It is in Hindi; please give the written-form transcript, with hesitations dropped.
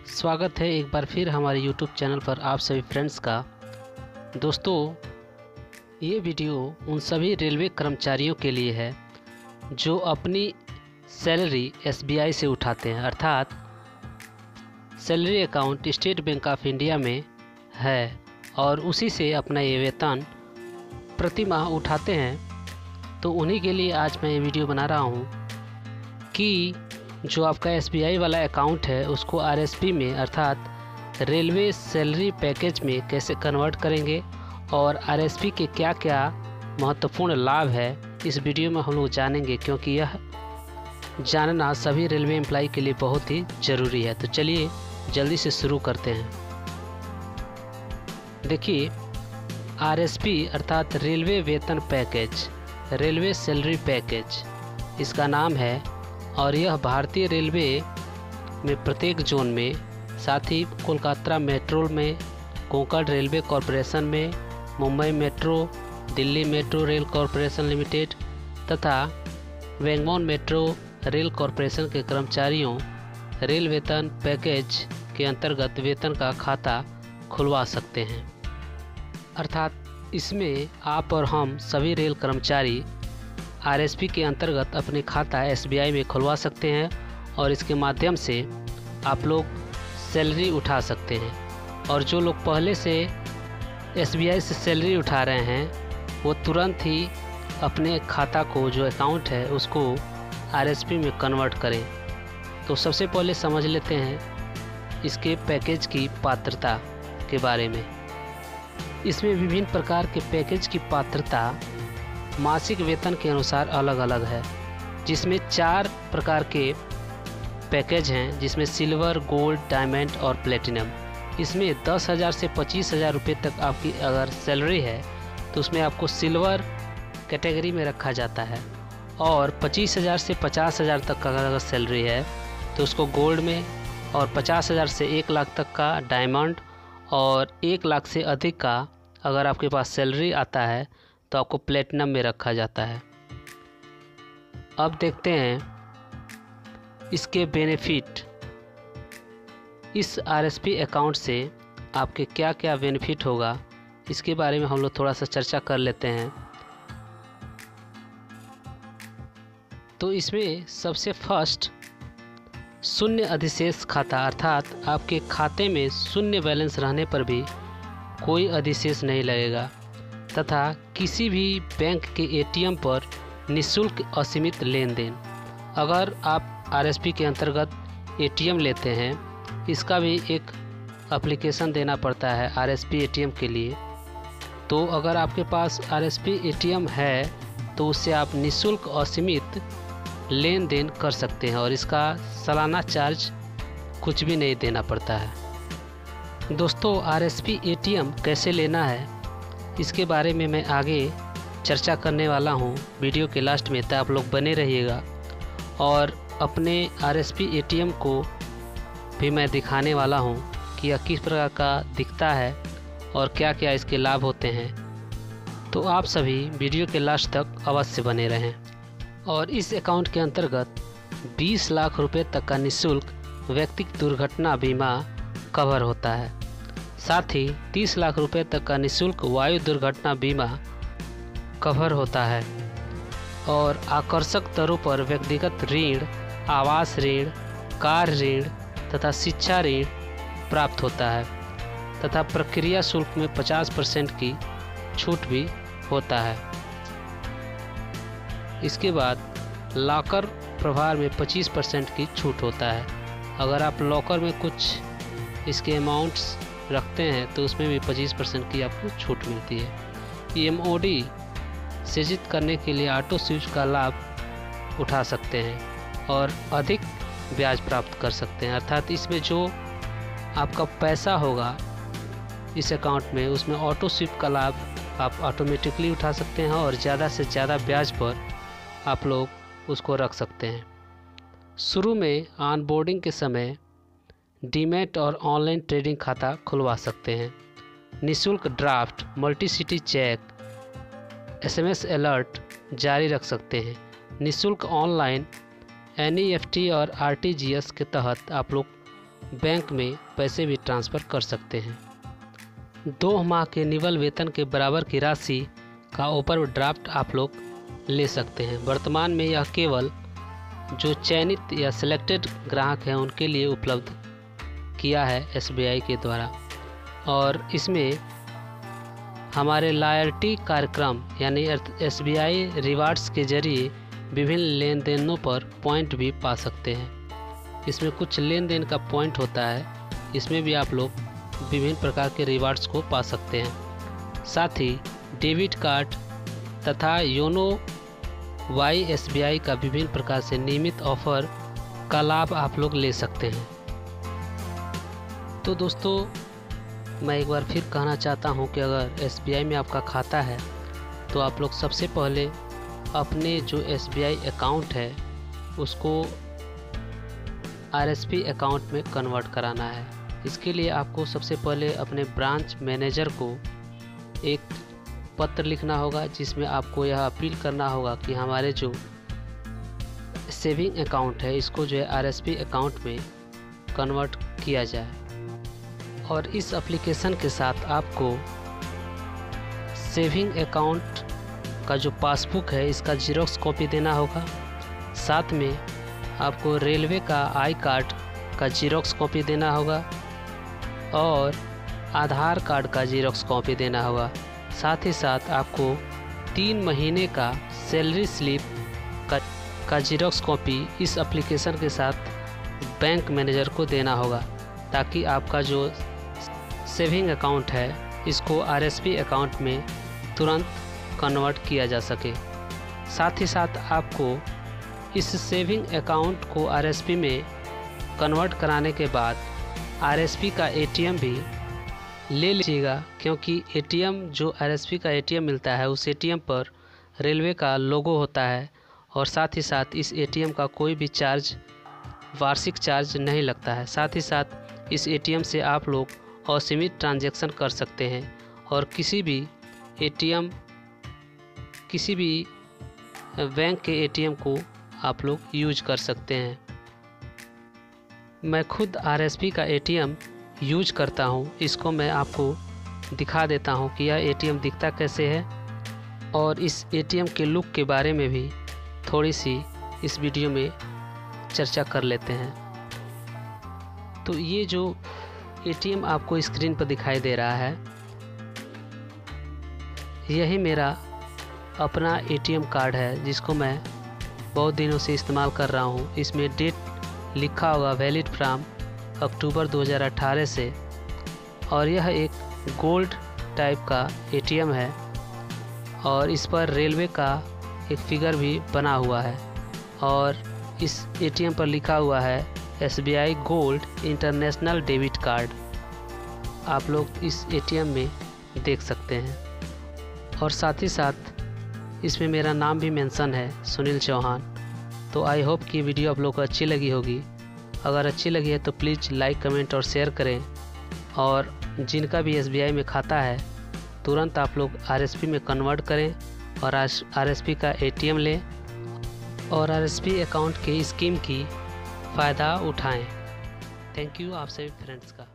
स्वागत है एक बार फिर हमारे YouTube चैनल पर आप सभी फ्रेंड्स का। दोस्तों, ये वीडियो उन सभी रेलवे कर्मचारियों के लिए है जो अपनी सैलरी SBI से उठाते हैं, अर्थात salary account state bank of India में है और उसी से अपना ये वेतन प्रति माह उठाते हैं। तो उन्हीं के लिए आज मैं ये वीडियो बना रहा हूँ कि जो आपका SBI वाला अकाउंट है उसको RSP में अर्थात रेलवे सैलरी पैकेज में कैसे कन्वर्ट करेंगे और RSP के क्या क्या महत्वपूर्ण लाभ है इस वीडियो में हम लोग जानेंगे, क्योंकि यह जानना सभी रेलवे एम्प्लॉय के लिए बहुत ही ज़रूरी है। तो चलिए जल्दी से शुरू करते हैं। देखिए, RSP अर्थात रेलवे वेतन पैकेज, रेलवे सैलरी पैकेज इसका नाम है और यह भारतीय रेलवे में प्रत्येक जोन में, साथ ही कोलकाता मेट्रो में, कोंकण रेलवे कॉरपोरेशन में, Mumbai metro, Delhi metro rail corporation limited तथा बेंगलुरु मेट्रो रेल कॉरपोरेशन के कर्मचारियों रेल वेतन पैकेज के अंतर्गत वेतन का खाता खुलवा सकते हैं। अर्थात इसमें आप और हम सभी रेल कर्मचारी RSP के अंतर्गत अपने खाता SBI में खुलवा सकते हैं और इसके माध्यम से आप लोग सैलरी उठा सकते हैं। और जो लोग पहले से SBI से सैलरी उठा रहे हैं वो तुरंत ही अपने खाता को, जो अकाउंट है, उसको RSP में कन्वर्ट करें। तो सबसे पहले समझ लेते हैं इसके पैकेज की पात्रता के बारे में। इसमें विभिन्न प्रकार के पैकेज की पात्रता मासिक वेतन के अनुसार अलग अलग है, जिसमें 4 प्रकार के पैकेज हैं, जिसमें सिल्वर, गोल्ड, डायमंड और प्लेटिनम। इसमें 10,000 से 25,000 रुपये तक आपकी अगर सैलरी है तो उसमें आपको सिल्वर कैटेगरी में रखा जाता है, और 25,000 से 50,000 तक का अगर सैलरी है तो उसको गोल्ड में, और 50,000 से 1 लाख तक का डायमंड, और 1 लाख से अधिक का अगर आपके पास सैलरी आता है तो आपको प्लेटिनम में रखा जाता है। अब देखते हैं इसके बेनिफिट। इस RSP अकाउंट से आपके क्या क्या बेनिफिट होगा इसके बारे में हम लोग थोड़ा सा चर्चा कर लेते हैं। तो इसमें सबसे फर्स्ट शून्य अधिशेष खाता, अर्थात आपके खाते में शून्य बैलेंस रहने पर भी कोई अधिशेष नहीं लगेगा, तथा किसी भी बैंक के ATM पर निःशुल्क असीमित लेन देन। अगर आप RSP के अंतर्गत ATM लेते हैं, इसका भी एक एप्लीकेशन देना पड़ता है RSP ATM के लिए। तो अगर आपके पास RSP ATM है तो उससे आप निःशुल्क असीमित लेन देन कर सकते हैं और इसका सालाना चार्ज कुछ भी नहीं देना पड़ता है। दोस्तों, RSP ATM कैसे लेना है इसके बारे में मैं आगे चर्चा करने वाला हूं वीडियो के लास्ट में, तो आप लोग बने रहिएगा। और अपने RSP ATM को भी मैं दिखाने वाला हूं कि यह किस प्रकार का दिखता है और क्या क्या इसके लाभ होते हैं। तो आप सभी वीडियो के लास्ट तक अवश्य बने रहें। और इस अकाउंट के अंतर्गत 20 लाख रुपए तक का निःशुल्क व्यक्तिगत दुर्घटना बीमा कवर होता है। साथ ही 30 लाख रुपए तक का निःशुल्क वायु दुर्घटना बीमा कवर होता है और आकर्षक दरों पर व्यक्तिगत ऋण, आवास ऋण, कार ऋण तथा शिक्षा ऋण प्राप्त होता है, तथा प्रक्रिया शुल्क में 50% की छूट भी होता है। इसके बाद लॉकर प्रभार में 25% की छूट होता है। अगर आप लॉकर में कुछ इसके अमाउंट्स रखते हैं तो उसमें भी 25% की आपको छूट मिलती है। MOD सृजित करने के लिए ऑटो स्विच का लाभ उठा सकते हैं और अधिक ब्याज प्राप्त कर सकते हैं। अर्थात इसमें जो आपका पैसा होगा इस अकाउंट में, उसमें ऑटो स्विप का लाभ आप ऑटोमेटिकली उठा सकते हैं और ज़्यादा से ज़्यादा ब्याज पर आप लोग उसको रख सकते हैं। शुरू में ऑनबोर्डिंग के समय डीमैट और ऑनलाइन ट्रेडिंग खाता खुलवा सकते हैं। निःशुल्क draft, multi city cheque, SMS alert जारी रख सकते हैं। निःशुल्क ऑनलाइन NEFT और RTGS के तहत आप लोग बैंक में पैसे भी ट्रांसफ़र कर सकते हैं। 2 माह के निवल वेतन के बराबर की राशि का ओवरड्राफ्ट आप लोग ले सकते हैं। वर्तमान में यह केवल जो चयनित या सिलेक्टेड ग्राहक हैं उनके लिए उपलब्ध किया है SBI के द्वारा, और इसमें हमारे लॉयल्टी कार्यक्रम यानी SBI रिवार्ड्स के जरिए विभिन्न लेन देनों पर पॉइंट भी पा सकते हैं। इसमें कुछ लेन देन का पॉइंट होता है, इसमें भी आप लोग विभिन्न प्रकार के रिवार्ड्स को पा सकते हैं। साथ ही डेबिट कार्ड तथा योनो वाई SBI का विभिन्न प्रकार से नियमित ऑफर का लाभ आप लोग ले सकते हैं। तो दोस्तों, मैं एक बार फिर कहना चाहता हूं कि अगर SBI में आपका खाता है तो आप लोग सबसे पहले अपने जो SBI अकाउंट है उसको RSP अकाउंट में कन्वर्ट कराना है। इसके लिए आपको सबसे पहले अपने ब्रांच मैनेजर को एक पत्र लिखना होगा, जिसमें आपको यह अपील करना होगा कि हमारे जो सेविंग अकाउंट है इसको जो है RSP अकाउंट में कन्वर्ट किया जाए। और इस एप्लीकेशन के साथ आपको सेविंग अकाउंट का जो पासबुक है इसका जीरोक्स कॉपी देना होगा। साथ में आपको रेलवे का आई कार्ड का जीरोक्स कॉपी देना होगा और आधार कार्ड का जीरोक्स कॉपी देना होगा। साथ ही साथ आपको 3 महीने का सैलरी स्लिप का जीरोक्स कॉपी इस एप्लीकेशन के साथ बैंक मैनेजर को देना होगा, ताकि आपका जो सेविंग अकाउंट है इसको RSP अकाउंट में तुरंत कन्वर्ट किया जा सके। साथ ही साथ आपको इस सेविंग अकाउंट को RSP में कन्वर्ट कराने के बाद RSP का ATM भी ले लीजिएगा, क्योंकि ATM जो RSP का ATM मिलता है उस ATM पर रेलवे का लोगो होता है, और साथ ही साथ इस ATM का कोई भी चार्ज, वार्षिक चार्ज नहीं लगता है। साथ ही साथ इस ATM से आप लोग असीमित ट्रांजैक्शन कर सकते हैं और किसी भी बैंक के ATM को आप लोग यूज कर सकते हैं। मैं खुद RSP का ATM यूज करता हूं, इसको मैं आपको दिखा देता हूं कि यह ATM दिखता कैसे है, और इस ATM के लुक के बारे में भी थोड़ी सी इस वीडियो में चर्चा कर लेते हैं। तो ये जो ATM आपको स्क्रीन पर दिखाई दे रहा है, यही मेरा अपना ATM कार्ड है, जिसको मैं बहुत दिनों से इस्तेमाल कर रहा हूँ। इसमें डेट लिखा होगा वैलिड फ्रॉम अक्टूबर 2018 से, और यह एक गोल्ड टाइप का ATM है, और इस पर रेलवे का एक फिगर भी बना हुआ है, और इस ATM पर लिखा हुआ है SBI gold international debit card. आप लोग इस ATM में देख सकते हैं, और साथ ही साथ इसमें मेरा नाम भी मेंशन है, सुनील चौहान। तो आई होप कि वीडियो आप लोग को अच्छी लगी होगी। अगर अच्छी लगी है तो प्लीज़ लाइक, कमेंट और शेयर करें, और जिनका भी SBI में खाता है तुरंत आप लोग RSP में कन्वर्ट करें और RSP का ATM लें और RSP अकाउंट के स्कीम की फ़ायदा उठाएं। थैंक यू आप सभी फ्रेंड्स का।